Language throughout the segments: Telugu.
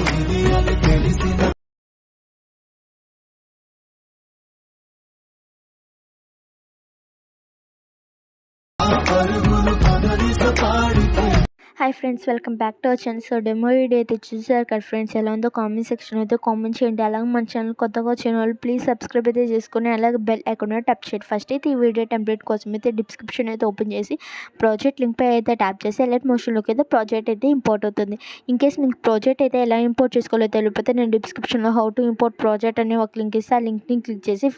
ఇది అని తెలిసిన పరుగులు కదలిస పాడితే. Hi friends, welcome back to our channel. So demo video అయితే చూసారు కదా ఫ్రెండ్స్. ఎలా ఉందో కామెంట్ సెక్షన్ అయితే కామెంట్ చేయండి. అలాగే మన ఛానల్ కొత్తగా వచ్చిన వాళ్ళు ప్లీజ్ సబ్స్క్రైబ్ అయితే చేసుకుని అలాగే బెల్ ఐకాన్ ట్యాప్ చేయండి. ఫస్ట్ అయితే ఈ వీడియో టెంప్లెట్ కోసం అయితే డిస్క్రిప్షన్ అయితే ఓపెన్ చేసి ప్రాజెక్ట్ లింక్ పై అయితే ట్యాప్ చేసి ఎలర్ట్ మోషన్లోకి అయితే ప్రాజెక్ట్ అయితే ఇంపోర్ట్ అవుతుంది. ఇన్ కేస్ మీకు ప్రాజెక్ట్ అయితే ఎలా ఇంపోర్ట్ చేసుకోవాలో తెలియకపోతే నేను డిస్క్రిప్షన్లో హౌ టు ఇంపోర్ట్ ప్రాజెక్ట్ అనే ఒక లింక్ ఇస్తే ఆ లింక్ని క్లిక్ చేసి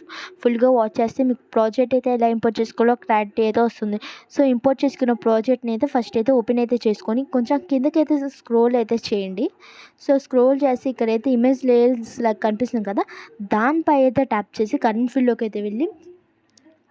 ఫుల్గా వాచ్ చేస్తే మీకు ప్రాజెక్ట్ అయితే ఎలా ఇంపోర్ట్ చేసుకోవాలో క్లారిటీ అయితే వస్తుంది. సో ఇంపోర్ట్ చేసుకున్న ప్రాజెక్ట్ని అయితే ఫస్ట్ అయితే ఓపెన్ అయితే చేసుకొని కొంచెం కిందకైతే స్క్రోల్ అయితే చేయండి. సో స్క్రోల్ చేసి ఇక్కడైతే ఇమేజ్ లేయర్స్ లాగా కనిపిస్తుంది కదా, దానిపై అయితే ట్యాప్ చేసి కరెంట్ ఫీల్డ్లోకి అయితే వెళ్ళి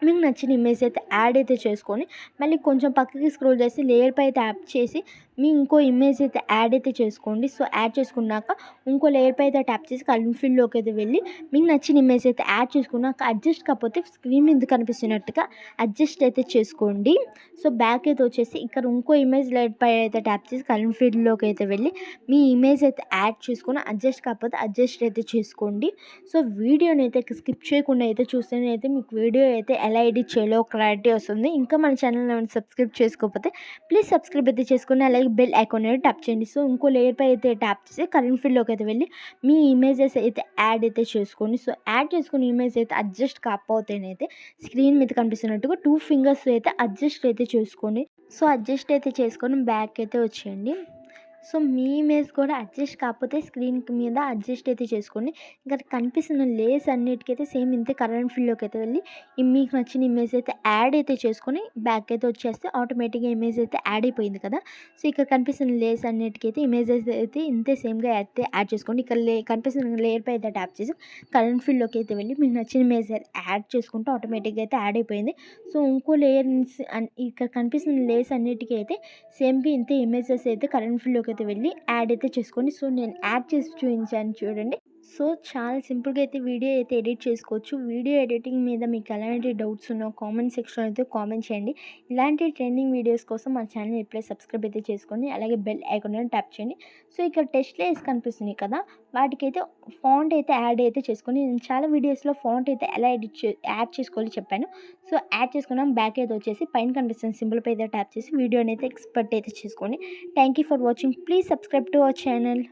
మీకు నచ్చిన ఇమేజ్ అయితే యాడ్ అయితే చేసుకొని మళ్ళీ కొంచెం పక్కకి స్క్రోల్ చేసి లేయర్ పై ట్యాప్ చేసి మీ ఇంకో ఇమేజ్ అయితే యాడ్ అయితే చేసుకోండి. సో యాడ్ చేసుకున్నాక ఇంకో లేయర్ పై అయితే ట్యాప్ చేసి కలర్ ఫీల్డ్లోకి అయితే వెళ్ళి మీకు నచ్చిన ఇమేజ్ అయితే యాడ్ చేసుకున్నాక అడ్జస్ట్ కాకపోతే స్క్రీన్ మీద కనిపిస్తున్నట్టుగా అడ్జస్ట్ అయితే చేసుకోండి. సో బ్యాక్ అయితే వచ్చేసి ఇక్కడ ఇంకో ఇమేజ్ లేయర్ పై అయితే ట్యాప్ చేసి కలర్ ఫీల్డ్లోకి అయితే వెళ్ళి మీ ఇమేజ్ అయితే యాడ్ చేసుకొని అడ్జస్ట్ కాకపోతే అడ్జస్ట్ అయితే చేసుకోండి. సో వీడియోని అయితే స్కిప్ చేయకుండా అయితే చూస్తేనే అయితే మీకు వీడియో అయితే ఎలా ఎడిట్ చేయాలో క్లారిటీ వస్తుంది. ఇంకా మన ఛానల్ సబ్స్క్రైబ్ చేసుకోకపోతే ప్లీజ్ సబ్స్క్రైబ్ అయితే చేసుకుని అలాగే బెల్ ఐకాన్ అయితే ట్యాప్ చేయండి. సో ఇంకో లేయర్ పై అయితే ట్యాప్ చేసి కరెంట్ ఫీల్డ్లోకి అయితే వెళ్ళి మీ ఇమేజెస్ అయితే యాడ్ అయితే చేసుకోండి. సో యాడ్ చేసుకుని ఇమేజ్ అయితే అడ్జస్ట్ కాకపోతేనైతే స్క్రీన్ మీద కనిపిస్తున్నట్టుగా 2 ఫింగర్స్ అయితే అడ్జస్ట్ అయితే చేసుకోండి. సో అడ్జస్ట్ అయితే చేసుకొని బ్యాక్ అయితే వచ్చేయండి. సో మీ ఇమేజ్ కూడా అడ్జస్ట్ కాకపోతే స్క్రీన్ మీద అడ్జస్ట్ అయితే చేసుకోండి. ఇంకా కనిపిస్తున్న లేయర్స్ అన్నిటికైతే సేమ్ ఇంతే కరెంట్ ఫీల్డ్లోకి అయితే వెళ్ళి మీకు నచ్చిన ఇమేజ్ అయితే యాడ్ అయితే చేసుకొని బ్యాక్ అయితే వచ్చేస్తే ఆటోమేటిక్గా ఇమేజ్ అయితే యాడ్ అయిపోయింది కదా. సో ఇక్కడ కనిపిస్తున్న లేయర్స్ అన్నిటికైతే ఇమేజెస్ అయితే ఇంతే సేమ్గా అయితే యాడ్ చేసుకోండి. ఇక్కడ కనిపిస్తున్న లేయర్ పై అయితే ట్యాప్ చేసి కరెంట్ ఫీల్డ్లోకి అయితే వెళ్ళి మీకు నచ్చిన ఇమేజ్ యాడ్ చేసుకుంటే ఆటోమేటిక్గా అయితే యాడ్ అయిపోయింది. సో ఇంకో లేయర్ ఇక్కడ కనిపిస్తున్న లేయర్స్ అన్నిటికీ అయితే సేమ్గా ఇంతే ఇమేజెస్ అయితే కరెంట్ ఫీల్డ్లోకి అయితే వెళ్ళి యాడ్ అయితే చేసుకోండి. సో నేను యాడ్ చేసి చూపించాను చూడండి. సో చాలా సింపుల్గా అయితే వీడియో అయితే ఎడిట్ చేసుకోవచ్చు. వీడియో ఎడిటింగ్ మీద మీకు ఎలాంటి డౌట్స్ ఉన్నా కామెంట్ సెక్షన్ అయితే కామెంట్ చేయండి. ఇలాంటి ట్రెండింగ్ వీడియోస్ కోసం మా ఛానల్ ఇప్పుడే సబ్స్క్రైబ్ అయితే చేసుకోండి. అలాగే బెల్ ఐకాన్ ట్యాప్ చేయండి. సో ఇక్కడ టెస్ట్ లేయర్స్ కనిపిస్తున్నాయి కదా, వాటికైతే ఫాంట్ అయితే యాడ్ అయితే చేసుకొని నేను చాలా వీడియోస్లో ఫాంట్ అయితే ఎలా యాడ్ చేసుకోవాలో చెప్పాను. సో యాడ్ చేసుకున్నాం. బ్యాక్ అయితే వచ్చేసి పైన కనిపిస్తున్న సింబల్ పై అయితే ట్యాప్ చేసి వీడియోని అయితే ఎక్స్పోర్ట్ అయితే చేసుకోండి. Thank you for watching. Please subscribe to our channel.